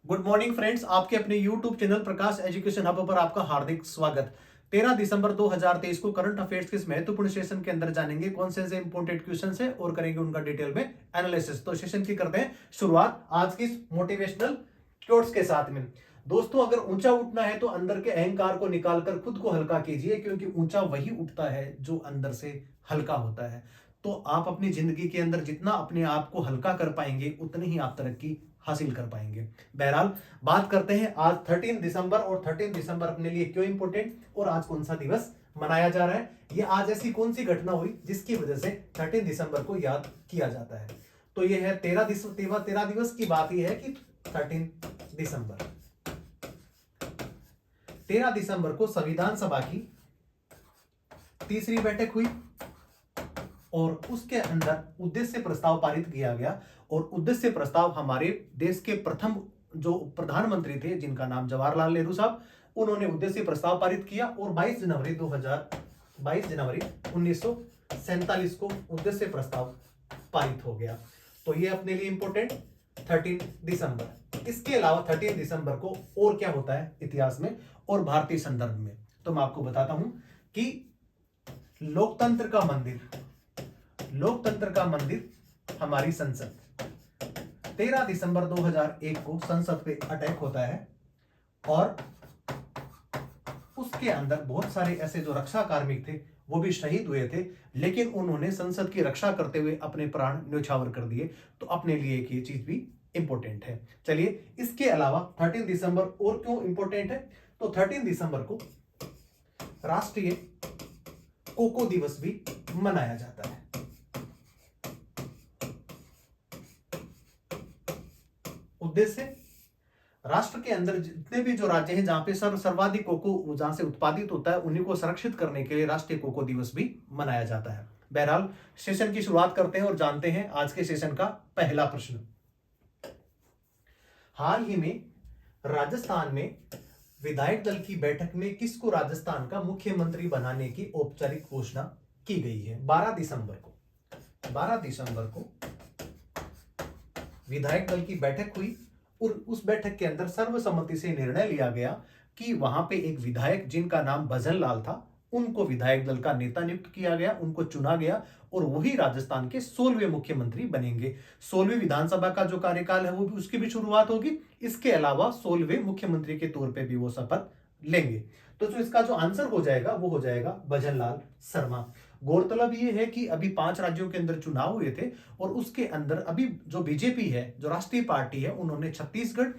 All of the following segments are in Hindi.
गुड मॉर्निंग फ्रेंड्स, आपके अपने यूट्यूब चैनल प्रकाश एजुकेशन हब पर आपका हार्दिक स्वागत। 13 दिसंबर 2023 को करंट अफेयर्स के इस महत्वपूर्ण सेशन के अंदर जानेंगे कौन से इंपॉर्टेंट क्वेश्चन है और करेंगे उनका डिटेल में एनालिसिस। तो सेशन की करते हैं शुरुआत आज की मोटिवेशनल कोट्स के साथ में। दोस्तों, अगर ऊंचा उठना है तो अंदर के अहंकार को निकालकर खुद को हल्का कीजिए, क्योंकि ऊंचा वही उठता है जो अंदर से हल्का होता है। तो आप अपनी जिंदगी के अंदर जितना अपने आप को हल्का कर पाएंगे उतनी ही आप तरक्की हासिल कर पाएंगे। बहरहाल, बात करते हैं आज 13 दिसंबर, और 13 दिसंबर अपने लिए क्यों इंपॉर्टेंट और आज कौन सा दिवस मनाया जा रहा है। ये आज ऐसी कौन सी घटना हुई जिसकी वजह से 13 दिसंबर को याद किया जाता है। तो ये है 13 दिवस की बात ही है कि 13 दिसंबर 13 दिसंबर को संविधान सभा की तीसरी बैठक हुई और उसके अंदर उद्देश्य प्रस्ताव पारित किया गया। और उद्देश्य प्रस्ताव हमारे देश के प्रथम जो प्रधानमंत्री थे, जिनका नाम जवाहरलाल नेहरू साहब, उन्होंने उद्देश्य प्रस्ताव पारित किया और 22 जनवरी 1947 को उद्देश्य प्रस्ताव पारित हो गया। तो ये अपने लिए इंपॉर्टेंट 13 दिसंबर। इसके अलावा 13 दिसंबर को और क्या होता है इतिहास में और भारतीय संदर्भ में, तो मैं आपको बताता हूं कि लोकतंत्र का मंदिर हमारी संसद, 13 दिसंबर 2001 को संसद पे अटैक होता है और उसके अंदर बहुत सारे ऐसे जो रक्षा कार्मिक थे वो भी शहीद हुए थे, लेकिन उन्होंने संसद की रक्षा करते हुए अपने प्राण न्यौछावर कर दिए। तो अपने लिए एक ये चीज भी इंपॉर्टेंट है। चलिए, इसके अलावा 13 दिसंबर और क्यों इंपॉर्टेंट है, तो 13 दिसंबर को राष्ट्रीय कोको दिवस भी मनाया जाता है। उद्देश्य, राष्ट्र के अंदर जितने भी जो राज्य हैं जहां पे सर्वाधिक कोको जहां से उत्पादित होता है उन्हीं को संरक्षित करने के लिए राष्ट्रीय कोको दिवस भी मनाया जाता है। बहरहाल, सेशन की शुरुआत करते हैं और जानते हैं आज के सेशन का पहला प्रश्न। हाल ही में राजस्थान में विधायक दल की बैठक में किसको राजस्थान का मुख्यमंत्री बनाने की औपचारिक घोषणा की गई है। 12 दिसंबर को विधायक दल की बैठक हुई और उस बैठक के अंदर सर्वसम्मति से निर्णय लिया गया कि वहां पे एक विधायक जिनका नाम भजन लाल था, उनको विधायक दल का नेता नियुक्त किया गया, उनको चुना गया और वही राजस्थान के 16वें मुख्यमंत्री बनेंगे। 16वीं विधानसभा का जो कार्यकाल है वो भी उसकी भी शुरुआत होगी। इसके अलावा 16वें मुख्यमंत्री के तौर पे भी वो शपथ लेंगे। तो जो इसका जो आंसर हो जाएगा वो हो जाएगा भजन लाल शर्मा। गौरतलब ये है कि अभी 5 राज्यों के अंदर चुनाव हुए थे और उसके अंदर अभी जो बीजेपी है, जो राष्ट्रीय पार्टी है, उन्होंने छत्तीसगढ़,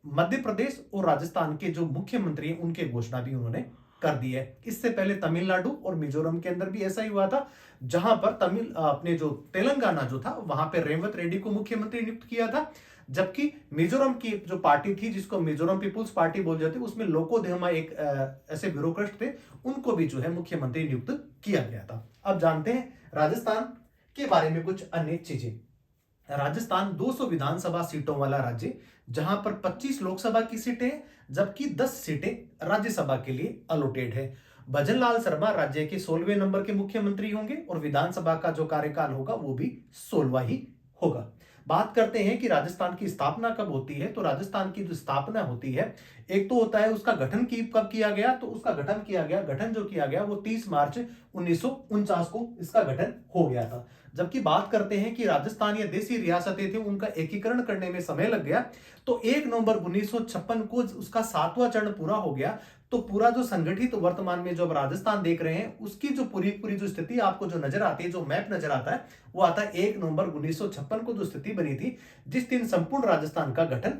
मध्य प्रदेश और राजस्थान के जो मुख्यमंत्री हैं उनके घोषणा भी उन्होंने कर दी है। इससे पहले तमिलनाडु और मिजोरम के अंदर भी ऐसा ही हुआ था, जहां पर अपने जो तेलंगाना जो था वहां पे रेवंत रेड्डी को मुख्यमंत्री नियुक्त किया था, जबकि मिजोरम की जो पार्टी थी जिसको मिजोरम पीपुल्स पार्टी बोल जाते, उसमें लोकोदेमा एक ऐसे ब्यूरोक्रेट थे, उनको भी जो है मुख्यमंत्री नियुक्त किया गया था। अब जानते हैं राजस्थान के बारे में कुछ अन्य चीजें। राजस्थान 200 विधानसभा सीटों वाला राज्य, जहां पर 25 लोकसभा की सीटें जबकि 10 सीटें राज्यसभा के लिए अलॉटेड है। भजनलाल शर्मा राज्य के 16वें नंबर के मुख्यमंत्री होंगे और विधानसभा का जो कार्यकाल होगा वो भी 16वां ही होगा। बात करते हैं कि राजस्थान की स्थापना कब होती है, तो राजस्थान की जो स्थापना होती है, एक तो होता है उसका गठन कब किया गया, तो उसका गठन जो किया गया वो 30 मार्च 1949 को इसका गठन हो गया था। जबकि बात करते हैं कि राजस्थान या देशी रियासतें थे, उनका एकीकरण करने में समय लग गया, तो 1 नवंबर 1956 को उसका 7वां चरण पूरा हो गया। तो पूरा जो संगठित वर्तमान में जो अब राजस्थान देख रहे हैं उसकी जो पूरी जो स्थिति आपको जो नजर आती है, जो मैप नजर आता है, वो आता है 1 नवंबर 1956 को जो स्थिति बनी थी, जिस दिन संपूर्ण राजस्थान का गठन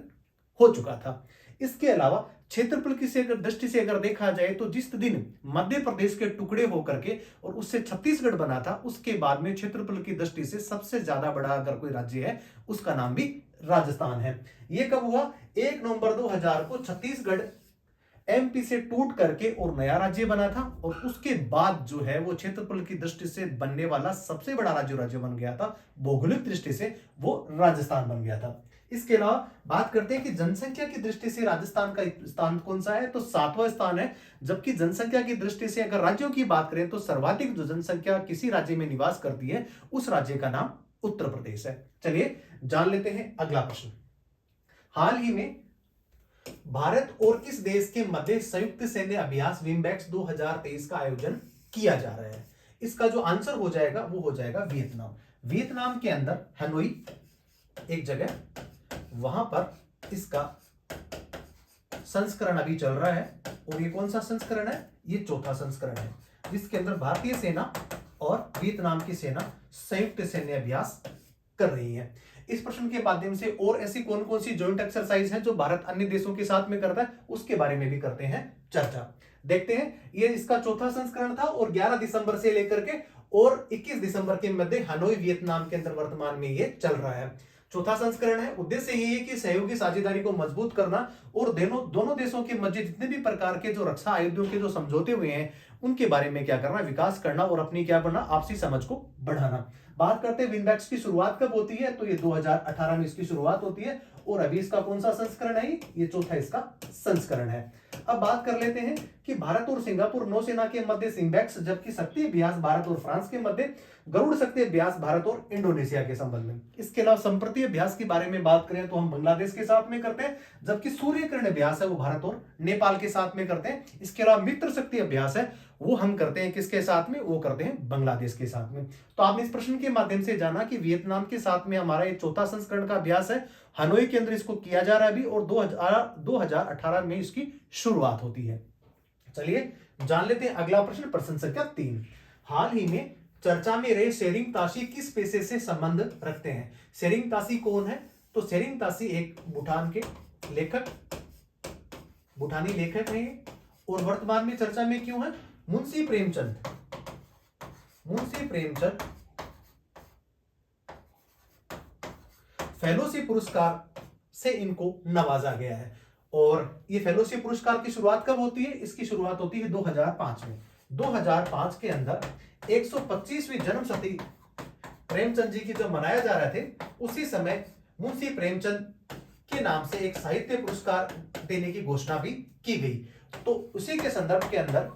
हो चुका था। इसके अलावा क्षेत्रफल की दृष्टि से अगर देखा जाए तो जिस दिन मध्य प्रदेश के टुकड़े होकर के और उससे छत्तीसगढ़ बना था, उसके बाद में क्षेत्रफल की दृष्टि से सबसे ज्यादा बड़ा अगर कोई राज्य है उसका नाम भी राजस्थान है। यह कब हुआ, 1 नवंबर 2000 को छत्तीसगढ़ एमपी से टूट करके और नया राज्य बना था और उसके बाद जो है वो क्षेत्रफल की दृष्टि से बनने वाला सबसे बड़ा राज्य बन गया था। भौगोलिक दृष्टि से वो राजस्थान बन गया था। इसके अलावा बात करते हैं कि जनसंख्या की दृष्टि से राजस्थान का स्थान कौन सा है, तो 7वां स्थान है। जबकि जनसंख्या की दृष्टि से अगर राज्यों की बात करें तो सर्वाधिक जो जनसंख्या किसी राज्य में निवास करती है उस राज्य का नाम उत्तर प्रदेश है। चलिए जान लेते हैं अगला प्रश्न। हाल ही में भारत और किस देश के मध्य संयुक्त सैन्य अभ्यास विम्बैक्स 2023 का आयोजन किया जा रहा है? इसका जो आंसर हो जाएगा वो हो जाएगा वियतनाम। वियतनाम के अंदर हनोई एक जगह, वहां पर इसका संस्करण अभी चल रहा है। और ये कौन सा संस्करण है? ये चौथा संस्करण है, जिसके अंदर भारतीय सेना और वियतनाम की सेना संयुक्त सैन्य अभ्यास कर रही है। इस प्रश्न के माध्यम से और ऐसी कौन कौन सी जॉइंट एक्सरसाइज है जो भारत अन्य देशों के साथ में करता है, उसके बारे में भी करते हैं चर्चा। देखते हैं, ये इसका चौथा संस्करण था और 11 दिसंबर से लेकर के और 21 दिसंबर के मध्य हनोई वियतनाम के अंदर वर्तमान में ये चल रहा है। चौथा संस्करण है। उद्देश्य ये है कि सहयोगी साझेदारी को मजबूत करना और दोनों देशों के मध्य जितने भी प्रकार के जो रक्षा आयुधों के जो समझौते हुए हैं उनके बारे में क्या करना, विकास करना और अपनी क्या करना, आपसी समझ को बढ़ाना। बात करते हैं विम्बैक्स की शुरुआत कब होती है, तो ये 2018 में इसकी शुरुआत होती है और अभी इसका कौन सा संस्करण है? ये चौथा इसका संस्करण है। अब बात कर लेते हैं कि भारत और सिंगापुर नौसेना के मध्य सिम्बैक्स, जबकि शक्ति अभ्यास भारत और फ्रांस के मध्य गरुड़ शक्ति अभ्यास भारत और इंडोनेशिया के संबंध में। इसके अलावा संप्रति अभ्यास के बारे में बात करें तो हम बांग्लादेश के साथ में करते हैं, जबकि सूर्यकिरण अभ्यास है वो भारत और नेपाल के साथ में करते हैं। इसके अलावा मित्र शक्ति अभ्यास है वो हम करते हैं किसके साथ में? वो करते हैं बांग्लादेश के साथ में। तो आपने इस प्रश्न के माध्यम से जाना कि वियतनाम के साथ में हमारा ये चौथा संस्करण का अभ्यास है, हनोई के अंदर इसको किया जा रहा है अभी और 2018 में इसकी शुरुआत होती है। चलिए जान लेते हैं अगला प्रश्न, प्रश्न संख्या 3। हाल ही में चर्चा में रहे शेरिंग ताशी किस पेशे से संबंध रखते हैं? शेरिंग ताशी कौन है? तो शेरिंग ताशी एक भूटान के भूटानी लेखक हैं और वर्तमान में चर्चा में क्यों है? मुंशी प्रेमचंद फेलोशिप पुरस्कार से इनको नवाजा गया है। और ये फेलोशिप पुरस्कार की शुरुआत कब होती है? इसकी शुरुआत होती है 2005 में। 2005 के अंदर 125वीं जन्मशती प्रेमचंद जी की जब मनाया जा रहे थे, उसी समय मुंशी प्रेमचंद के नाम से एक साहित्य पुरस्कार देने की घोषणा भी की गई। तो उसी के संदर्भ के अंदर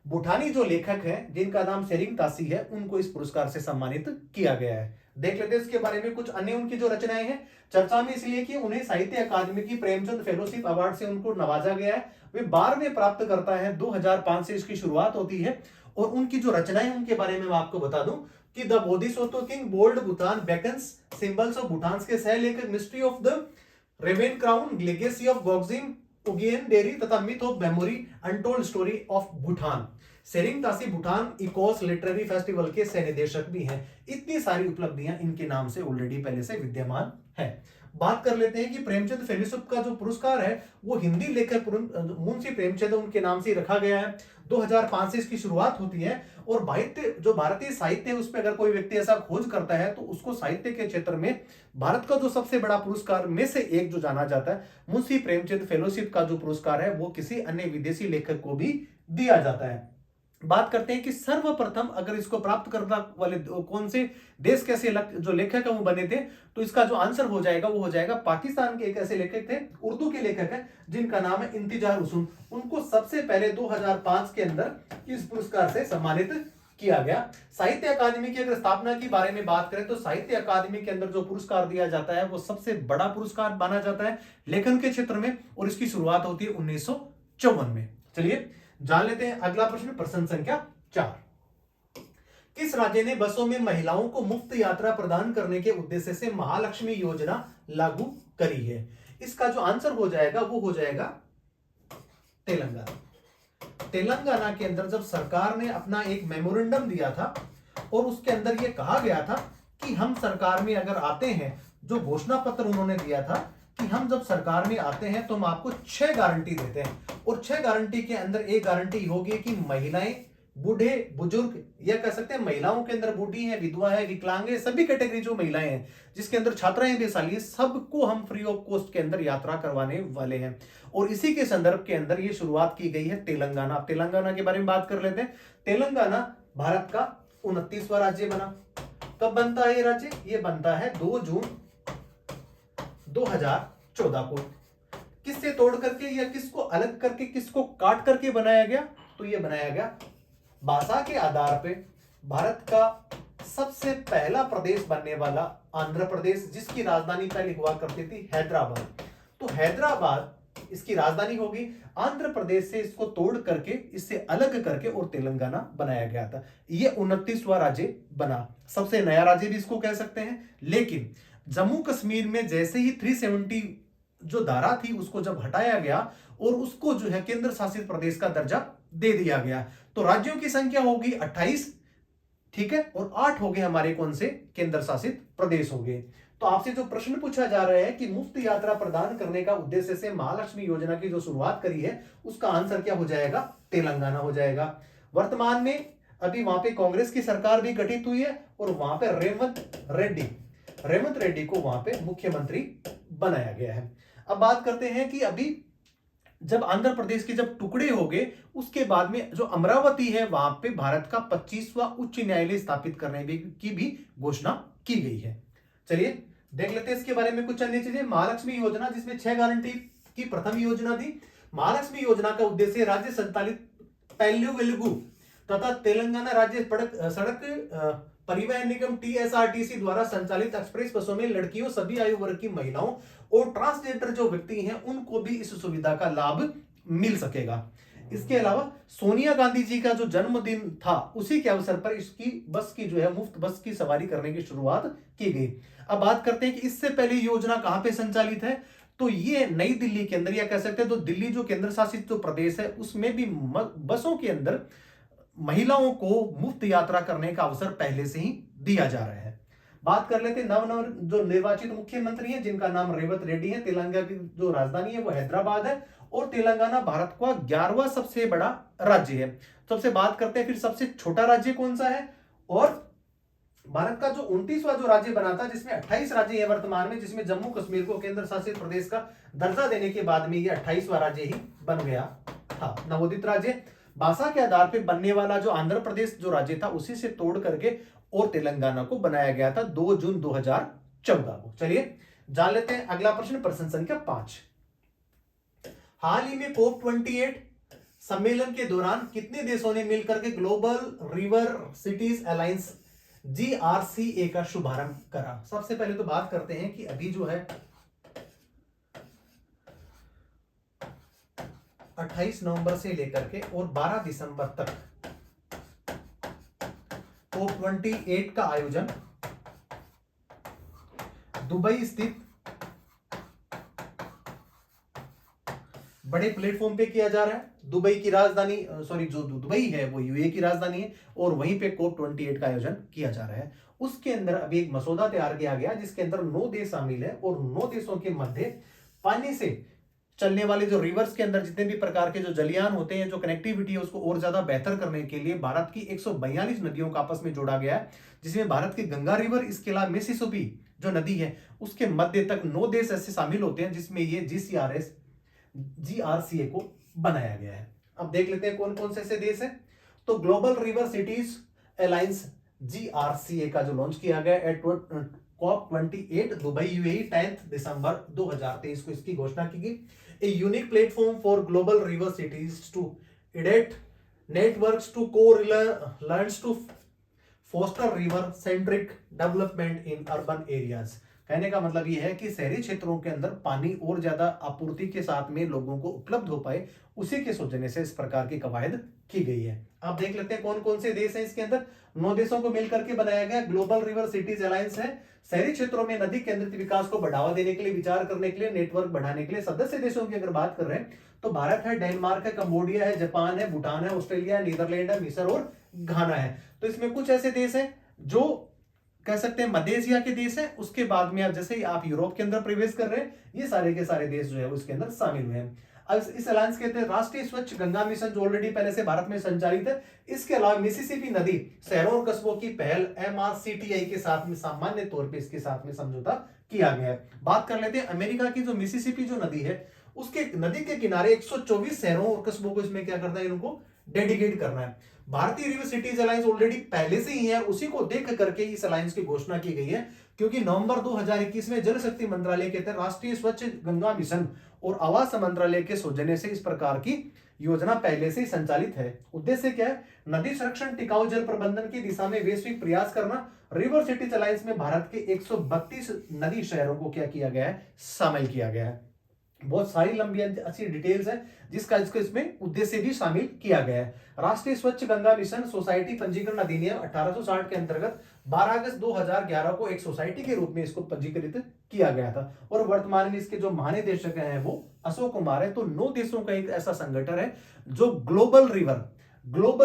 भूटानी जो लेखक हैं जिनका नाम शेरिंग ताशी है, उनको इस पुरस्कार से सम्मानित किया गया है। देख लेते हैं इसके बारे में कुछ अन्य उनकी जो रचनाएं हैं चर्चा में, इसलिए कि उन्हें साहित्य अकादमी की प्रेमचंद फेलोशिप अवार्ड से उनको नवाजा गया है। वे 12वें प्राप्त करता है, 2005 से इसकी शुरुआत होती है। और उनकी जो रचनाएं हैं उनके बारे में मैं आपको बता दूं कि the Bodhisattva king bold Bhutan beacons, symbols of Bhutan के सह लेखक, mystery of the raven crown, legacy of गॉक्जिम उगियन डेरी तथा myth of memory, untold story of Bhutan. Tshering Tashi Bhutan echoes literary festival के सह निदेशक भी हैं। इतनी सारी उपलब्धियां इनके नाम से ऑलरेडी पहले से विद्यमान है। बात कर लेते हैं कि प्रेमचंद फेलोशिप का जो पुरस्कार है वो हिंदी लेखक मुंशी प्रेमचंद उनके नाम से रखा गया है। 2005 से इसकी शुरुआत होती है और जो भारतीय साहित्य है उस पर अगर कोई व्यक्ति ऐसा खोज करता है तो उसको साहित्य के क्षेत्र में भारत का जो सबसे बड़ा पुरस्कार में से एक जो जाना जाता है, मुंशी प्रेमचंद फेलोशिप का जो पुरस्कार है वो किसी अन्य विदेशी लेखक को भी दिया जाता है। बात करते हैं कि सर्वप्रथम अगर इसको प्राप्त करने वाले कौन से देश के ऐसे जो लेखक है वो बने थे, तो इसका जो आंसर हो जाएगा वो हो जाएगा पाकिस्तान के एक ऐसे लेखक थे, उर्दू के लेखक हैं जिनका नाम है इंतजार हुसैन। उनको सबसे पहले 2005 के अंदर इस पुरस्कार से सम्मानित किया गया। साहित्य अकादमी की अगर स्थापना के बारे में बात करें तो साहित्य अकादमी के अंदर जो पुरस्कार दिया जाता है वो सबसे बड़ा पुरस्कार माना जाता है लेखन के क्षेत्र में, और इसकी शुरुआत होती है 1954 में। चलिए जान लेते हैं अगला प्रश्न, प्रश्न संख्या 4। किस राज्य ने बसों में महिलाओं को मुफ्त यात्रा प्रदान करने के उद्देश्य से महालक्ष्मी योजना लागू करी है? इसका जो आंसर हो जाएगा वो हो जाएगा तेलंगाना। तेलंगाना के अंदर जब सरकार ने अपना एक मेमोरेंडम दिया था और उसके अंदर यह कहा गया था कि हम सरकार में अगर आते हैं, जो घोषणा पत्र उन्होंने दिया था कि हम जब सरकार में आते हैं तो हम आपको 6 गारंटी देते हैं, और 6 गारंटी के अंदर एक गारंटी होगी कि महिलाएं, बूढ़े, बुजुर्ग, या कह सकते हैं महिलाओं के अंदर बूढ़ी है, विधवा है, विकलांग है, सभी कैटेगरी जो महिलाएं हैं जिसके अंदर छात्राएं भी शाली, सबको हम फ्री ऑफ कॉस्ट के अंदर यात्रा करवाने वाले हैं। और इसी के संदर्भ के अंदर ये शुरुआत की गई है तेलंगाना। अब तेलंगाना के बारे में बात कर लेते हैं। तेलंगाना भारत का 29वां राज्य बना। कब बनता है ये राज्य? ये बनता है 2 जून 2014 को। किससे तोड़ करके या किसको अलग करके, किसको काट करके बनाया गया? तो ये बनाया गया भाषा के आधार पे भारत का सबसे पहला प्रदेश बनने वाला आंध्र प्रदेश, जिसकी राजधानी पहले हुआ करती थी हैदराबाद। तो हैदराबाद इसकी राजधानी होगी। आंध्र प्रदेश से इसको तोड़ करके, इससे अलग करके और तेलंगाना बनाया गया था। यह 29वां राज्य बना, सबसे नया राज्य भी इसको कह सकते हैं। लेकिन जम्मू कश्मीर में जैसे ही 370 जो धारा थी उसको जब हटाया गया और उसको जो है केंद्र शासित प्रदेश का दर्जा दे दिया गया, तो राज्यों की संख्या होगी 28, ठीक है, और 8 हो गए हमारे कौन से केंद्र शासित प्रदेश हो गए। तो आपसे जो प्रश्न पूछा जा रहा है कि मुफ्त यात्रा प्रदान करने का उद्देश्य से महालक्ष्मी योजना की जो शुरुआत करी है, उसका आंसर क्या हो जाएगा? तेलंगाना हो जाएगा। वर्तमान में अभी वहां पे कांग्रेस की सरकार भी गठित हुई है और वहां पे रेवंत रेड्डी को वहां पे मुख्यमंत्री बनाया गया है। अब बात करते हैं कि अभी जब आंध्र प्रदेश के जब टुकड़े हो गए, उसके बाद में जो अमरावती है वहां पे भारत का 25वां उच्च न्यायालय स्थापित करने की भी घोषणा की गई है। चलिए देख लेते हैं इसके बारे में कुछ अन्य चीजें। महालक्ष्मी योजना, जिसमें 6 गारंटी की प्रथम योजना थी। महालक्ष्मी योजना का उद्देश्य राज्य संचालित पहलू वेलुगु तथा तेलंगाना राज्य सड़क परिवहन निगम TSRTC द्वारा संचालित एक्सप्रेस बसों में लड़कियों, सभी आयु वर्ग की महिलाओं और ट्रांसजेंडर जो व्यक्ति हैं उनको भी इस सुविधा का लाभ मिल सकेगा। इसके अलावा सोनिया गांधी जी का जो जन्मदिन था उसी के अवसर पर इसकी बस की जो है मुफ्त बस की सवारी करने की शुरुआत की गई। अब बात करते हैं कि इससे पहले योजना कहां पे संचालित है, तो ये नई दिल्ली के अंदर, या कह सकते हैं तो दिल्ली जो केंद्र शासित जो प्रदेश है उसमें भी बसों के अंदर महिलाओं को मुफ्त यात्रा करने का अवसर पहले से ही दिया जा रहा है। बात कर लेते नव जो निर्वाचित मुख्यमंत्री हैं जिनका नाम रेवंत रेड्डी है। तेलंगाना की जो राजधानी है वो हैदराबाद है और तेलंगाना भारत का 11वां सबसे बड़ा राज्य है। सबसे बात करते हैं फिर सबसे छोटा राज्य कौन सा है, और भारत का जो 29वां जो राज्य बना था, जिसमें 28 राज्य है वर्तमान में, जिसमें जम्मू कश्मीर को केंद्र शासित प्रदेश का दर्जा देने के बाद में ये 28वां राज्य ही बन गया था, नवोदित राज्य। भाषा के आधार पर बनने वाला जो आंध्र प्रदेश जो राज्य था उसी से तोड़ करके और तेलंगाना को बनाया गया था 2 जून 2014 को। चलिए जान लेते हैं अगला प्रश्न, प्रश्न संख्या 5। हाल ही में COP28 सम्मेलन के दौरान कितने देशों ने मिलकर के global river cities alliance GRCA का शुभारंभ करा? सबसे पहले तो बात करते हैं कि अभी जो है 28 नवंबर से लेकर के और 12 दिसंबर तक COP28 का आयोजन दुबई स्थित बड़े प्लेटफॉर्म पे किया जा रहा है। दुबई की राजधानी, सॉरी, जो दुबई है वो यूएई की राजधानी है और वहीं पे COP28 का आयोजन किया जा रहा है। उसके अंदर अभी एक मसौदा तैयार किया गया जिसके अंदर 9 देश शामिल है और 9 देशों के मध्य पानी से चलने वाले जो रिवर्स के अंदर जितने भी प्रकार के जो जलयान होते हैं, जो कनेक्टिविटी है उसको और ज्यादा बेहतर करने के लिए भारत की 142 नदियों को आपस में जोड़ा गया है, जिसमें भारत की गंगा रिवर, इसके अलावा मिसिसिपी जो नदी है उसके मध्य तक 9 देश ऐसे शामिल होते हैं जिसमें ये GRCA को बनाया गया है। अब देख लेते हैं कौन कौन से ऐसे देश हैं। तो global river cities alliance GRCA का जो लॉन्च किया गया एट COP28 दुबई यूएई 10 दिसंबर 2023 को इसकी घोषणा की गई। A unique platform for global river cities to ideate networks to correlates to foster river centric development in urban areas. कहने का मतलब यह है कि शहरी क्षेत्रों के अंदर पानी और ज्यादा आपूर्ति के साथ में लोगों को उपलब्ध हो पाए, उसी के सोचने से इस प्रकार की कवायद की गई है। अब देख लेते हैं कौन कौन से देश हैं इसके अंदर। 9 देशों को मिलकर के बनाया गया ग्लोबल रिवर सिटीज अलायंस है। शहरी क्षेत्रों में नदी केंद्रित विकास को बढ़ावा देने के लिए, विचार करने के लिए, नेटवर्क बढ़ाने के लिए सदस्य देशों की अगर बात कर रहे हैं तो भारत है, डेनमार्क है, कंबोडिया है, जापान है, भूटान है, ऑस्ट्रेलिया है, नीदरलैंड है, मिस्र और घाना है। तो इसमें कुछ ऐसे देश हैं जो कह सकते हैं मध्य एशिया के देश हैं। उसके बाद में आप जैसे ही आप यूरोप के अंदर प्रवेश कर रहे हैं, ये सारे के सारे देश जो है उसके अंदर शामिल हुए हैं। अब इस अलायंस के तहत राष्ट्रीय स्वच्छ गंगा मिशन जो ऑलरेडी पहले से भारत में संचालित है, इसके अलावा मिसिसिपी नदी शहरों और कस्बों की पहल MRCTI के साथ में सामान्य तौर पे इसके साथ में समझौता किया गया है। बात कर लेते हैं अमेरिका की जो मिसिसिपी जो नदी है, उसके नदी के किनारे 124 शहरों और कस्बों को इसमें क्या करना है, इनको डेडिकेट करना है। भारतीय रिवर सिटीज अलायंस ऑलरेडी पहले से ही है, उसी को देख करके इस अलायंस की घोषणा की गई है, क्योंकि नवंबर 2021 में जल शक्ति मंत्रालय के तहत राष्ट्रीय स्वच्छ गंगा मिशन और आवास मंत्रालय के सौजन्य से इस प्रकार की योजना पहले से ही संचालित है। उद्देश्य क्या है? नदी संरक्षण, टिकाऊ जल प्रबंधन की दिशा में वैश्विक प्रयास करना। रिवर सिटीज अलायंस में भारत के 132 नदी शहरों को क्या किया गया है, शामिल किया गया है। बहुत सारी लंबी अच्छी डिटेल्स है जिसका इसको इसमें उद्देश्य भी शामिल किया गया है। राष्ट्रीय स्वच्छ गंगा मिशन सोसाइटी पंजीकरण अधिनियम 1860 के अंतर्गत 12 अगस्त 2011 को एक सोसाइटी के रूप में इसको पंजीकृत किया गया था और वर्तमान में इसके जो महानिदेशक हैं वो अशोक कुमार है। तो 9 देशों का एक ऐसा संगठन है जो ग्लोबल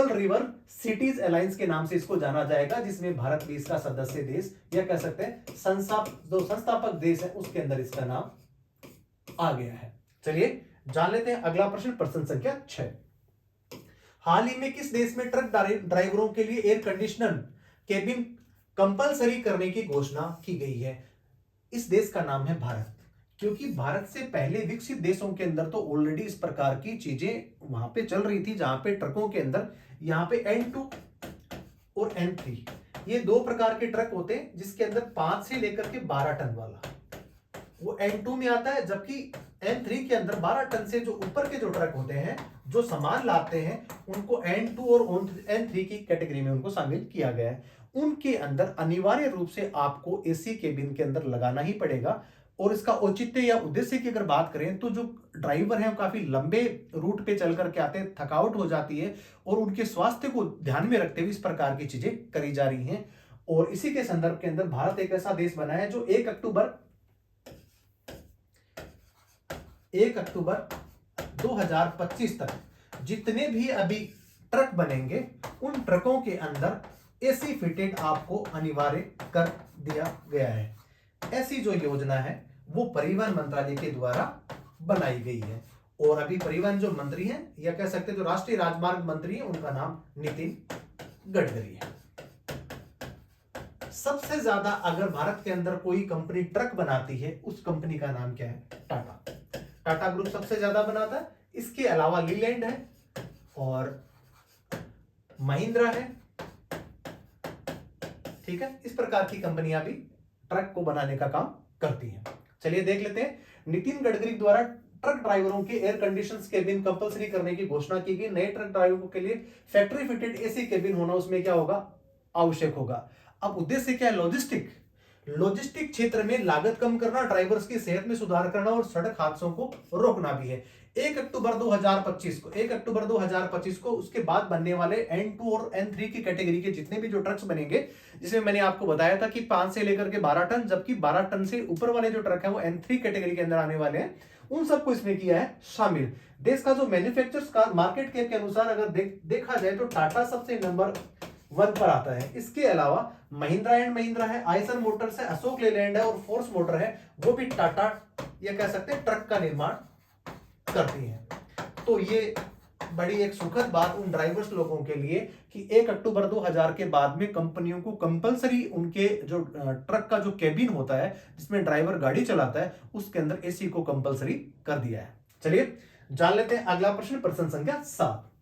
रिवर सिटीज अलायंस के नाम से इसको जाना जाएगा, जिसमें भारत भी इसका सदस्य देश या कह सकते हैं जो संस्थापक देश है उसके अंदर इसका नाम आ गया है। चलिए जान लेते हैं अगला प्रश्न, प्रश्न संख्या 6। हाल ही में किस देश में ट्रक ड्राइवरों के लिए एयर कंडीशनर केबिन कंपलसरी करने की घोषणा की गई है? इस देश का नाम है भारत, क्योंकि भारत से पहले विकसित देशों के अंदर तो ऑलरेडी इस प्रकार की चीजें वहां पे चल रही थी, जहां पे ट्रकों के अंदर यहाँ पे N2 और N3 ये 2 प्रकार के ट्रक होते हैं, जिसके अंदर 5 से लेकर के 12 टन वाला वो N2 में आता है, जबकि N3 के अंदर 12 टन से जो ऊपर के जो ट्रक होते हैं जो सामान लाते हैं उनको N2 और N3 की कैटेगरी में उनको शामिल किया गया है। उनके अंदर अनिवार्य रूप से आपको एसी केबिन के अंदर लगाना ही पड़ेगा। और इसका औचित्य या उद्देश्य की अगर बात करें तो जो ड्राइवर हैं वो काफी लंबे रूट पे चल करके आते हैं, थकावट हो जाती है और उनके स्वास्थ्य को ध्यान में रखते हुए इस प्रकार की चीजें करी जा रही हैं। और इसी के संदर्भ के अंदर भारत एक ऐसा देश बना है जो 1 अक्टूबर 2025 तक जितने भी अभी ट्रक बनेंगे उन ट्रकों के अंदर एसी फिटेड आपको अनिवार्य कर दिया गया है। ऐसी जो योजना है वो परिवहन मंत्रालय के द्वारा बनाई गई है। और अभी परिवहन जो मंत्री हैं या कह सकते हैं जो राष्ट्रीय राजमार्ग मंत्री हैं उनका नाम नितिन गडकरी है। सबसे ज्यादा अगर भारत के अंदर कोई कंपनी ट्रक बनाती है उस कंपनी का नाम क्या है? टाटा ग्रुप सबसे ज्यादा बनाता है। इसके अलावा लीलैंड है और महिंद्रा है, ठीक है। इस प्रकार की कंपनियां भी ट्रक को बनाने का काम करती हैं। चलिए देख लेते हैं, नितिन गडकरी द्वारा ट्रक ड्राइवरों के एयर कंडीशन केबिन कंपलसरी करने की घोषणा की गई। नए ट्रक ड्राइवरों के लिए फैक्ट्री फिटेड एसी केबिन होना उसमें क्या होगा? आवश्यक होगा। अब उद्देश्य क्या है? लॉजिस्टिक क्षेत्र में लागत कम करना, ड्राइवर्स की सेहत में सुधार करना और सड़क हादसों को रोकना भी है। 1 अक्टूबर 2025 को उसके बाद बनने वाले N2 और N3 की कैटेगरी के जितने भी जो ट्रक्स बनेंगे, जिसमें मैंने आपको बताया था कि 5 से लेकर के 12 टन, जबकि 12 टन से ऊपर वाले जो ट्रक है वो N3 कैटेगरी के अंदर आने वाले हैं, उन सबको इसमें किया है शामिल। देश का जो मैन्युफैक्चरर्स का मार्केट कैप के अनुसार अगर देखा जाए तो टाटा सबसे नंबर 1 पर आता है। इसके अलावा महिंद्रा एंड महिंद्रा है, आइसर मोटर्स है, अशोक लेलैंड है और फोर्स मोटर है, वो भी टाटा या कह सकते हैं ट्रक का निर्माण करती हैं। तो ये बड़ी एक सुखद बात उन ड्राइवर्स लोगों के लिए कि 1 अक्टूबर 2000 के बाद में कंपनियों को कंपलसरी उनके जो ट्रक का जो केबिन होता है जिसमें ड्राइवर गाड़ी चलाता है उसके अंदर एसी को कंपलसरी कर दिया है। चलिए जान लेते हैं अगला प्रश्न, प्रश्न संख्या 7।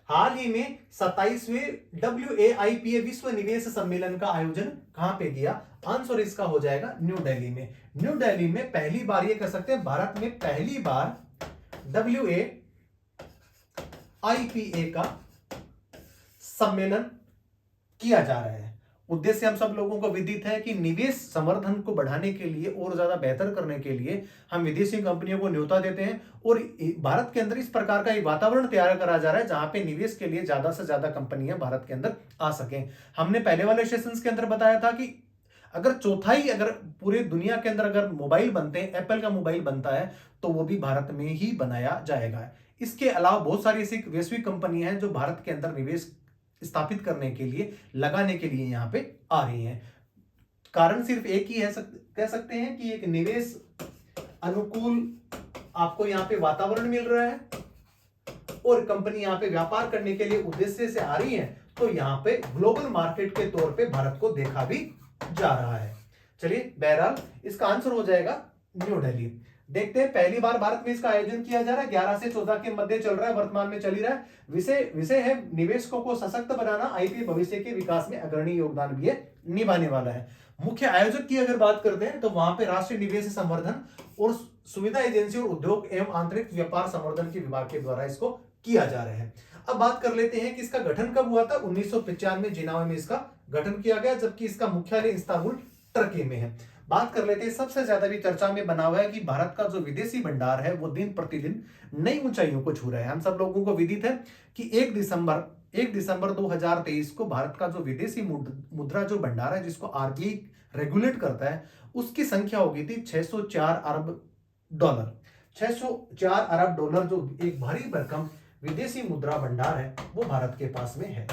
हाल ही में 27वें WAIPA विश्व निवेश सम्मेलन का आयोजन कहां पे किया? आंसर इसका हो जाएगा न्यू दिल्ली में। न्यू दिल्ली में पहली बार, ये कह सकते हैं भारत में पहली बार WAIPA का सम्मेलन किया जा रहा है। उद्देश्य हम सब लोगों को विदित है कि निवेश संवर्धन को बढ़ाने के लिए और ज्यादा बेहतर करने के लिए हम विदेशी कंपनियों को न्योता देते हैं और भारत के अंदर इस प्रकार का एक वातावरण तैयार करा जा रहा है जहां पे निवेश के लिए ज्यादा से ज्यादा कंपनियां भारत के अंदर आ सकें। हमने पहले वाले सेशंस के अंदर बताया था कि अगर चौथाई अगर पूरे दुनिया के अंदर अगर मोबाइल बनते हैं, एप्पल का मोबाइल बनता है तो वो भी भारत में ही बनाया जाएगा। इसके अलावा बहुत सारी ऐसी वैश्विक कंपनियां हैं जो भारत के अंदर निवेश स्थापित करने के लिए, लगाने के लिए यहां पे आ रही हैं। कारण सिर्फ एक ही है, कह सकते हैं कि एक निवेश अनुकूल आपको यहां पे वातावरण मिल रहा है और कंपनी यहां पे व्यापार करने के लिए उद्देश्य से आ रही है, तो यहां पे ग्लोबल मार्केट के तौर पे भारत को देखा भी जा रहा है। चलिए बहरहाल इसका आंसर हो जाएगा न्यू दिल्ली। देखते हैं, पहली बार भारत में इसका आयोजन किया जा रहा है, 11 से 14 के मध्य चल रहा है, वर्तमान में चल ही रहा है। विषय है निवेशकों को सशक्त बनाना, आईपीए भविष्य के विकास में अग्रणी योगदान भी निभाने वाला है। मुख्य आयोजक की अगर बात करते हैं तो वहां पे राष्ट्रीय निवेश संवर्धन और सुविधा एजेंसी और उद्योग एवं आंतरिक व्यापार संवर्धन के विभाग के द्वारा इसको किया जा रहा है। अब बात कर लेते हैं कि इसका गठन कब हुआ था। 1995 में जिनेवा में इसका गठन किया गया, जबकि इसका मुख्यालय इस्तांबुल टर्की में है। बात कर लेते हैं, सबसे ज्यादा भी चर्चा में बना हुआ है कि भारत का जो विदेशी भंडार है वो दिन प्रतिदिन नई ऊंचाइयों को छू रहा है। हम सब लोगों को विदित है कि 1 दिसंबर 2023 को भारत का जो विदेशी मुद्रा जो भंडार है, जिसको आरबीआई रेगुलेट करता है, उसकी संख्या हो गई थी 604 अरब डॉलर। 604 अरब डॉलर जो एक भारी भरकम विदेशी मुद्रा भंडार है वो भारत के पास में है।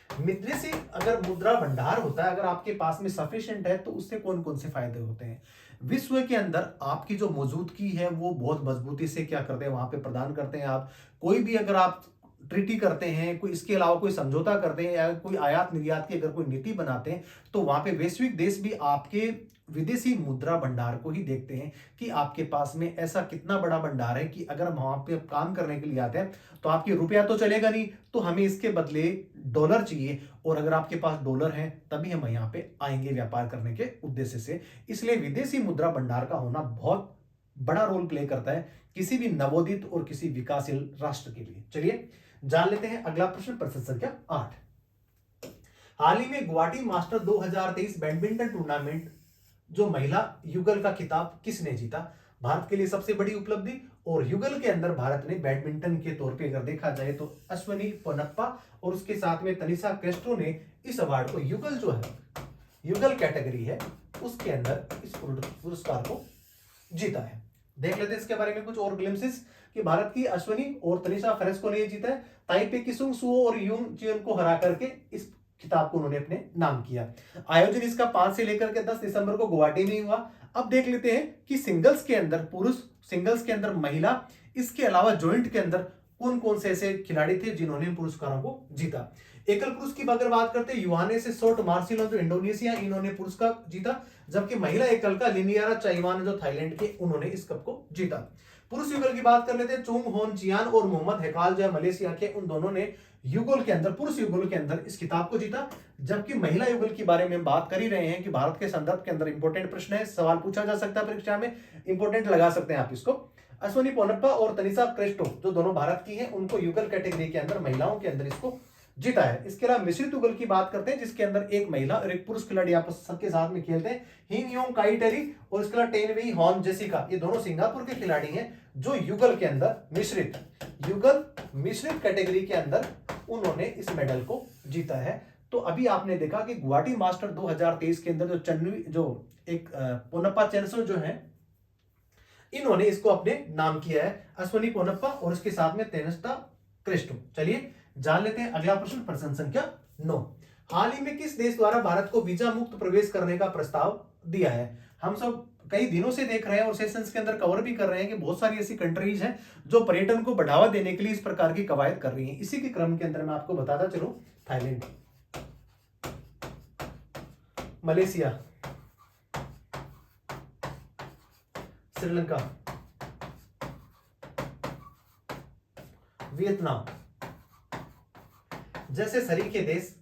विदेशी अगर मुद्रा भंडार होता है, अगर आपके पास में सफिशिएंट है, तो उससे कौन कौन से फायदे होते हैं? विश्व के अंदर आपकी जो मौजूदगी है वो बहुत मजबूती से क्या करते हैं, वहां पे प्रदान करते हैं। आप कोई भी अगर आप ट्रीटी करते हैं, कोई इसके अलावा कोई समझौता करते हैं, या कोई आयात निर्यात की अगर कोई नीति बनाते हैं, तो वहां पे वैश्विक देश भी आपके विदेशी मुद्रा भंडार को ही देखते हैं कि आपके पास में ऐसा कितना बड़ा भंडार है कि अगर हम वहां पे काम करने के लिए आते हैं तो आपकी रुपया तो चलेगा नहीं, तो हमें इसके बदले डॉलर चाहिए, और अगर आपके पास डॉलर है तभी हम यहाँ पे आएंगे व्यापार करने के उद्देश्य से। इसलिए विदेशी मुद्रा भंडार का होना बहुत बड़ा रोल प्ले करता है किसी भी नवोदित और किसी विकासशील राष्ट्र के लिए। चलिए जान लेते हैं अगला प्रश्न, प्रश्न संख्या 8। हाल ही में गुवाहाटी मास्टर 2023 बैडमिंटन टूर्नामेंट जो महिला युगल का खिताब किसने जीता? भारत के लिए सबसे बड़ी उपलब्धि, और युगल के अंदर भारत ने बैडमिंटन के तौर पे अगर देखा जाए तो अश्विनी पोनप्पा और उसके साथ में तनिषा क्रेस्टो ने इस अवार्ड को, युगल जो है, युगल कैटेगरी है, उसके अंदर इस पुरस्कार को जीता है। देख लेते हैं इसके बारे में कुछ और ग्लिम्सेस कि भारत की अश्विनी और तनिषा फेरेस्को ने जीता है। ताइपे की सुंग सुओ और यूंग चियन को हरा करके इस खिताब को उन्होंने अपने नाम किया। आयोजन इसका 5 से लेकर के 10 दिसंबर को गुवाहाटी में हुआ। अब देख लेते हैं कि सिंगल्स के अंदर पुरुष, सिंगल्स के अंदर महिला, इसके अलावा जॉइंट के अंदर कौन कौन से ऐसे खिलाड़ी थे जिन्होंने पुरस्कारों को जीता। एकल पुरुष की अगर बात करते हैं, युहाने से शॉर्ट मार्सिलो जो इंडोनेशिया, इन्होंने पुरस्कार जीता, जबकि महिला एकल का लिनियारा चाइवान जो थाईलैंड के, उन्होंने इस कप को जीता। पुरुष युगल की बात कर लेते हैं, चुंग होन चियान और मोहम्मद हेकाल जो है मलेशिया के, उन दोनों ने युगल के अंदर, पुरुष युगल के अंदर इस खिताब को जीता। जबकि महिला युगल के बारे में बात कर ही रहे हैं कि भारत के संदर्भ के अंदर इंपॉर्टेंट प्रश्न है, सवाल पूछा जा सकता है परीक्षा में, इंपॉर्टेंट लगा सकते हैं आप इसको। अश्विनी पोनप्पा और तनिषा क्रेस्टो जो दोनों भारत की हैं, उनको युगल कैटेगरी के अंदर महिलाओं के अंदर इसको जीता है। इसके अलावा मिश्रित युगल की बात करते हैं, जिसके अंदर एक महिला और एक पुरुष खिलाड़ी आपस सबके साथ में खेलते हैं, हिंग योंग काई टेरी और इसके अलावा टेनवी हॉन जेसिका, ये दोनों सिंगापुर के खिलाड़ी हैं जो युगल के अंदर युगल मिश्रित कैटेगरी के अंदर उन्होंने इस मेडल को जीता है। तो अभी आपने देखा कि गुवाहाटी मास्टर 2023 के अंदर जो एक पोनप्पा चेंसो जो है, इन्होंने इसको अपने नाम किया है, अश्विनी पोनप्पा और इसके साथ में तेनस्ता क्रेस्टो। चलिए जान लेते हैं अगला प्रश्न, प्रश्न संख्या 9। हाल ही में किस देश द्वारा भारत को वीजा मुक्त प्रवेश करने का प्रस्ताव दिया है? हम सब कई दिनों से देख रहे हैं और सेशंस के अंदर कवर भी कर रहे हैं कि बहुत सारी ऐसी कंट्रीज हैं जो पर्यटन को बढ़ावा देने के लिए इस प्रकार की कवायद कर रही हैं। इसी के क्रम के अंदर मैं आपको बताता चलूं, थाईलैंड, मलेशिया, श्रीलंका, वियतनाम जैसे सरीखे देश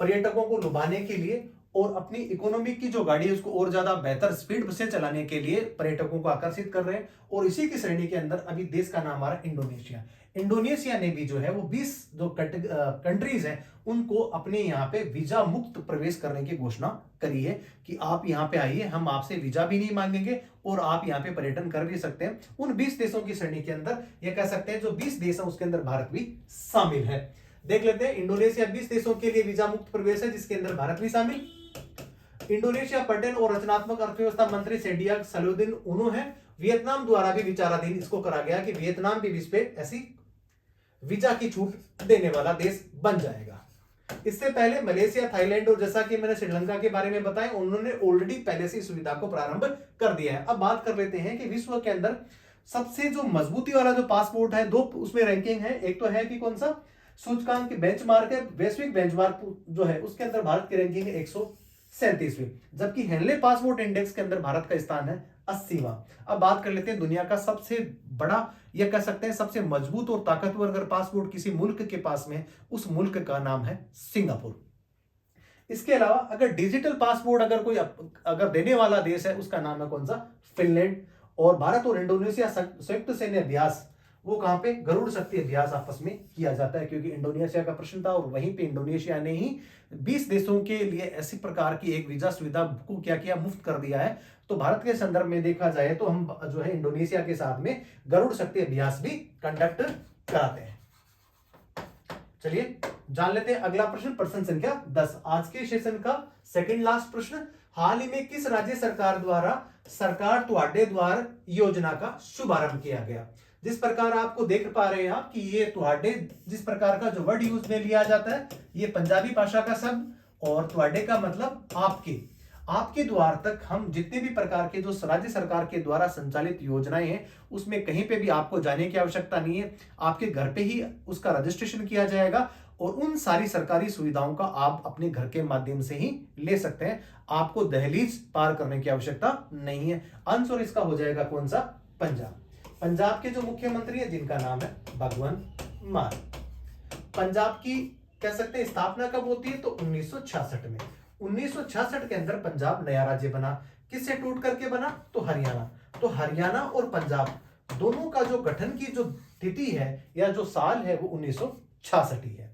पर्यटकों को लुभाने के लिए और अपनी इकोनॉमी की जो गाड़ी है उसको और ज्यादा बेहतर स्पीड से चलाने के लिए पर्यटकों को आकर्षित कर रहे हैं। और इसी की श्रेणी के अंदर अभी देश का नाम आ रहा है इंडोनेशिया। इंडोनेशिया ने भी जो है वो 20 जो कंट्रीज हैं उनको अपने यहाँ पे वीजा मुक्त प्रवेश करने की घोषणा करी है कि आप यहाँ पे आइए, हम आपसे वीजा भी नहीं मांगेंगे और आप यहाँ पे पर्यटन कर भी सकते हैं। उन 20 देशों की श्रेणी के अंदर ये कह सकते हैं जो 20 देश है उसके अंदर भारत भी शामिल है। देख लेते हैं, इंडोनेशिया 20 देशों के लिए वीजा मुक्त प्रवेश है जिसके अंदर भारत भी शामिल। इंडोनेशिया पर्यटन और रचनात्मक अर्थव्यवस्था मंत्री सेडियाक सलाहुद्दीन उनो है। वियतनाम द्वारा भी विचाराधीन इसको करा गया कि वियतनाम भी इस पे ऐसी वीजा की छूट देने वाला देश बन जाएगा। इससे पहले मलेशिया, थाईलैंड और जैसा कि मैंने श्रीलंका के बारे में बताया, उन्होंने ऑलरेडी पहले से इस सुविधा को प्रारंभ कर दिया है। अब बात कर लेते हैं कि विश्व के अंदर सबसे जो मजबूती वाला जो पासपोर्ट है, दो उसमें रैंकिंग है। एक तो है कि कौन सा सूचकांक की बेंचमार्क है, वैश्विक बेंचमार्क जो है उसके अंदर भारत की रैंकिंग है 137वीं, जबकि हेनले पासपोर्ट इंडेक्स के अंदर भारत का स्थान है 80वां। अब बात कर लेते हैं दुनिया का सबसे बड़ा, यह कह सकते हैं सबसे मजबूत और ताकतवर अगर पासपोर्ट किसी मुल्क के पास में, उस मुल्क का नाम है सिंगापुर। इसके अलावा अगर डिजिटल पासपोर्ट अगर कोई अगर देने वाला देश है उसका नाम है कौन सा, फिनलैंड। और भारत और इंडोनेशिया संयुक्त सैन्य अभ्यास वो कहाँ पे, गरुड़ शक्ति अभ्यास आपस में किया जाता है, क्योंकि इंडोनेशिया का प्रश्न था और वहीं पे इंडोनेशिया ने ही 20 देशों के लिए ऐसी प्रकार की एक वीजा सुविधा को क्या किया, मुफ्त कर दिया है। तो भारत के संदर्भ में देखा जाए तो हम जो है इंडोनेशिया के साथ में गरुड़ शक्ति अभ्यास भी कंडक्ट कराते हैं। चलिए जान लेते हैं अगला प्रश्न, प्रश्न संख्या 10, आज के सेशन का सेकंड लास्ट प्रश्न। हाल ही में किस राज्य सरकार द्वारा सरकार तुहाडे द्वार योजना का शुभारंभ किया गया। जिस प्रकार आपको देख पा रहे हैं आप कि ये तुहाडे जिस प्रकार का जो वर्ड यूज में लिया जाता है, ये पंजाबी भाषा का शब्द, और तुहाडे का मतलब आपके, आपके द्वार तक हम जितने भी प्रकार के जो राज्य सरकार के द्वारा संचालित योजनाएं हैं उसमें कहीं पे भी आपको जाने की आवश्यकता नहीं है, आपके घर पे ही उसका रजिस्ट्रेशन किया जाएगा और उन सारी सरकारी सुविधाओं का आप अपने घर के माध्यम से ही ले सकते हैं। आपको दहलीज पार करने की आवश्यकता नहीं है। आंसर इसका हो जाएगा कौन सा, पंजाब। पंजाब के जो मुख्यमंत्री है जिनका नाम है भगवंत मान। पंजाब की कह सकते हैं स्थापना कब होती है, तो 1966 में। 1966 के अंदर पंजाब नया राज्य बना। किससे टूट करके बना, तो हरियाणा। तो हरियाणा और पंजाब दोनों का जो गठन की जो तिथि है या जो साल है वो 1966 ही है।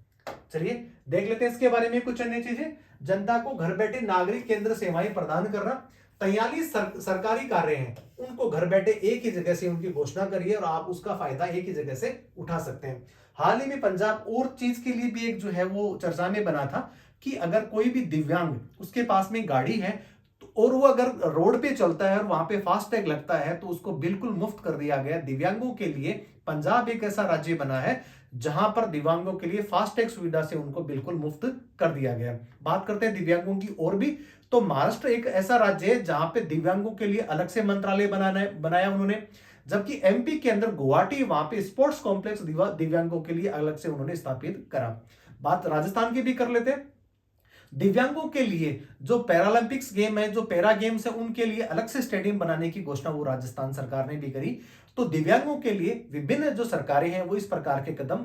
चलिए देख लेते हैं इसके बारे में कुछ अन्य चीजें। जनता को घर बैठे नागरिक केंद्र सेवाएं प्रदान करना। 43 सरकारी कार्य हैं, उनको घर बैठे एक ही जगह से उनकी घोषणा करिए और आप उसका फायदा एक ही जगह से उठा सकते हैं। हाल ही में पंजाब और चीज के लिए भी एक जो है वो चर्चा में बना था कि अगर कोई भी दिव्यांग उसके पास में गाड़ी है और वो अगर रोड पे चलता है और वहां पे फास्टैग लगता है तो उसको बिल्कुल मुफ्त कर दिया गया। दिव्यांगों के लिए पंजाब एक ऐसा राज्य बना है जहां पर दिव्यांगों के लिए फास्टैग सुविधा से उनको बिल्कुल मुफ्त कर दिया गया। बात करते हैं दिव्यांगों की और भी, तो महाराष्ट्र एक ऐसा राज्य है जहां पे दिव्यांगों के लिए अलग से मंत्रालय बनाया उन्होंने, जबकि एमपी के अंदर गुवाहाटी वहां पे स्पोर्ट्स कॉम्प्लेक्स दिव्यांगों के लिए अलग से उन्होंने स्थापित करा। बात राजस्थान की भी कर लेते हैं। दिव्यांगों के लिए जो पैरालंपिक्स गेम है, जो पैरा गेम्स है, उनके लिए अलग से स्टेडियम बनाने की घोषणा वो राजस्थान सरकार ने भी करी। तो दिव्यांगों के लिए विभिन्न जो सरकारें हैं वो इस प्रकार के कदम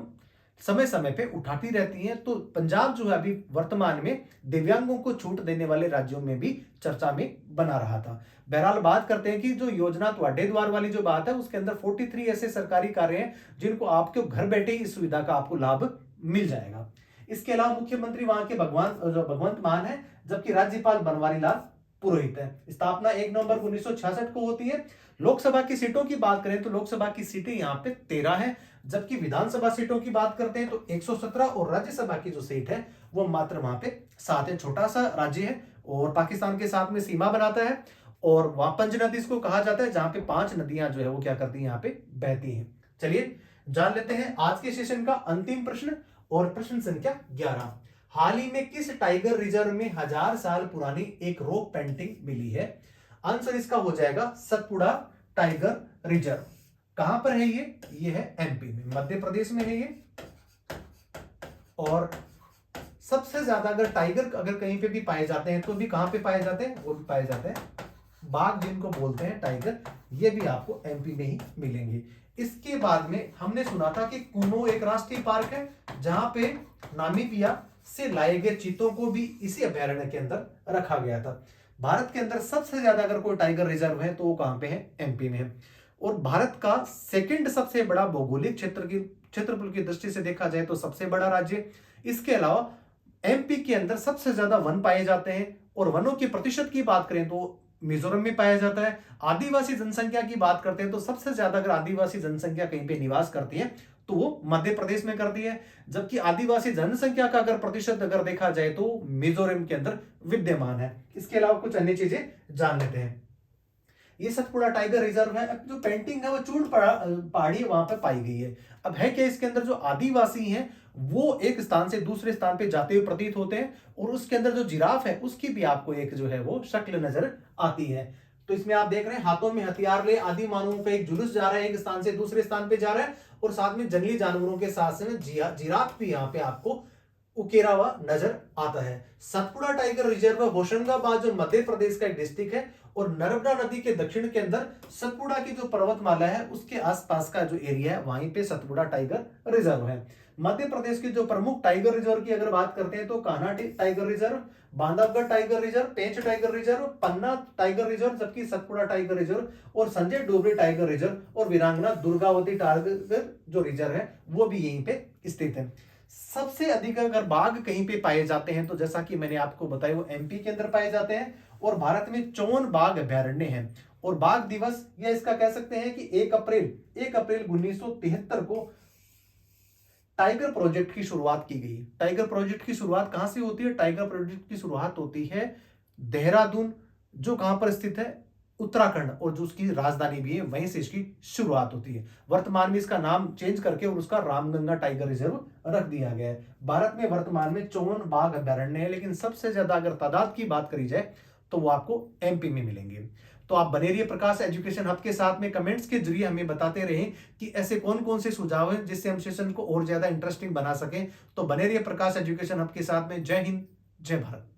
समय समय पे उठाती रहती हैं। तो पंजाब जो है अभी वर्तमान में दिव्यांगों को छूट देने वाले राज्यों में भी चर्चा में बना रहा था। बहरहाल बात करते हैं कि जो योजना तुहाडे द्वार वाली जो बात है उसके अंदर 43 ऐसे सरकारी कार्य हैं जिनको आपके घर बैठे इस सुविधा का आपको लाभ मिल जाएगा। इसके अलावा मुख्यमंत्री वहां के भगवंत मान है, जबकि राज्यपाल बनवारी लाल पुरोहित है। स्थापना 1 नवंबर 1966 को होती है। लोकसभा की सीटों की बात करें तो लोकसभा की सीटें यहाँ पे 13 है, जबकि विधानसभा सीटों की बात करते हैं तो 117 और राज्यसभा की जो सीट है वो मात्र वहां पे 7 है। छोटा सा राज्य है और पाकिस्तान के साथ में सीमा बनाता है और वहां पंज नदी इसको कहा जाता है, जहां पे 5 नदियां जो है वो क्या करती है, यहाँ पे बहती हैं। चलिए जान लेते हैं आज के सेशन का अंतिम प्रश्न और प्रश्न संख्या 11। हाल ही में किस टाइगर रिजर्व में 1000 साल पुरानी एक रॉक पेंटिंग मिली है। आंसर इसका हो जाएगा सतपुड़ा टाइगर रिजर्व। कहां पर है ये है एमपी में, मध्य प्रदेश में है ये। और सबसे ज्यादा अगर टाइगर अगर कहीं पे भी पाए जाते हैं तो भी कहां पे पाए जाते हैं, वो भी पाए जाते हैं बाघ जिनको बोलते हैं टाइगर, ये भी आपको एमपी में ही मिलेंगे। इसके बाद में हमने सुना था कि कुनो एक राष्ट्रीय पार्क है जहां पे नामीबिया से लाए गए चीतों को भी इसी अभयारण्य के अंदर रखा गया था। भारत के अंदर सबसे ज्यादा अगर कोई टाइगर रिजर्व है तो वो कहां पे है, एमपी में है। और भारत का सेकंड सबसे बड़ा भौगोलिक क्षेत्रफल की दृष्टि से देखा जाए तो सबसे बड़ा राज्य। इसके अलावा एमपी के अंदर सबसे ज्यादा वन पाए जाते हैं और वनों की प्रतिशत की बात करें तो मिजोरम में पाया जाता है। आदिवासी जनसंख्या की बात करते हैं तो सबसे ज्यादा अगर आदिवासी जनसंख्या कहीं पे निवास करती है तो वो मध्य प्रदेश में करती है, जबकि आदिवासी जनसंख्या का अगर प्रतिशत अगर देखा जाए तो मिजोरम के अंदर विद्यमान है। इसके अलावा कुछ अन्य चीजें जान लेते हैं। ये सतपुड़ा टाइगर रिजर्व है, जो पेंटिंग है वो चूड़ पहाड़ी वहां पे पाई गई है। अब है क्या, इसके अंदर जो आदिवासी हैं वो एक स्थान से दूसरे स्थान पे जाते हुए प्रतीत होते हैं और उसके अंदर जो जिराफ है उसकी भी आपको एक जो है वो शक्ल नजर आती है। तो इसमें आप देख रहे हैं हाथों में हथियार ले आदि मानवों का एक जुलूस जा रहा है, एक स्थान से दूसरे स्थान पे जा रहा है और साथ में जंगली जानवरों के साथ साथ जिराफ भी यहाँ पे आपको उकेरा हुआ नजर आता है। सतपुड़ा टाइगर रिजर्व होशंगाबाद जो मध्य प्रदेश का एक डिस्ट्रिक्ट है और नर्मदा नदी के दक्षिण के अंदर सतपुड़ा की जो पर्वतमाला है उसके आसपास का जो एरिया है वहीं पे सतपुड़ा टाइगर रिजर्व है। मध्य प्रदेश के जो प्रमुख टाइगर रिजर्व की अगर बात करते हैं तो Kanha tiger reserve, Bandhavgarh tiger reserve, Pench tiger reserve, Panna tiger reserve, जबकि सतपुड़ा टाइगर रिजर्व और संजय डोबरे टाइगर रिजर्व और वीरांगना दुर्गावती टाइगर जो रिजर्व है वो भी यहीं पे स्थित है। सबसे अधिक अगर बाघ कहीं पे पाए जाते हैं तो जैसा कि मैंने आपको बताया वो एमपी के अंदर पाए जाते हैं और भारत में 54 बाघ अभयारण्य हैं। और बाघ दिवस या इसका कह सकते हैं कि 1 अप्रैल 1973 को टाइगर प्रोजेक्ट की शुरुआत की गई। टाइगर प्रोजेक्ट की शुरुआत कहां से होती है? टाइगर प्रोजेक्ट की शुरुआत होती है देहरादून, जो कहां पर स्थित है? उत्तराखंड, और जो उसकी राजधानी भी है वहीं से इसकी शुरुआत होती है। वर्तमान में इसका नाम चेंज करके और उसका रामगंगा टाइगर रिजर्व रख दिया गया है। भारत में वर्तमान में 54 बाघ अभयारण्य है, लेकिन सबसे ज्यादा अगर तादाद की बात करी जाए तो वो आपको एमपी में मिलेंगे। तो आप बने रहिए प्रकाश एजुकेशन हब के साथ में, कमेंट्स के जरिए हमें बताते रहें कि ऐसे कौन कौन से सुझाव हैं जिससे हम सेशन को और ज्यादा इंटरेस्टिंग बना सकें। तो बने रहिए प्रकाश एजुकेशन हब के साथ में। जय हिंद, जय भारत।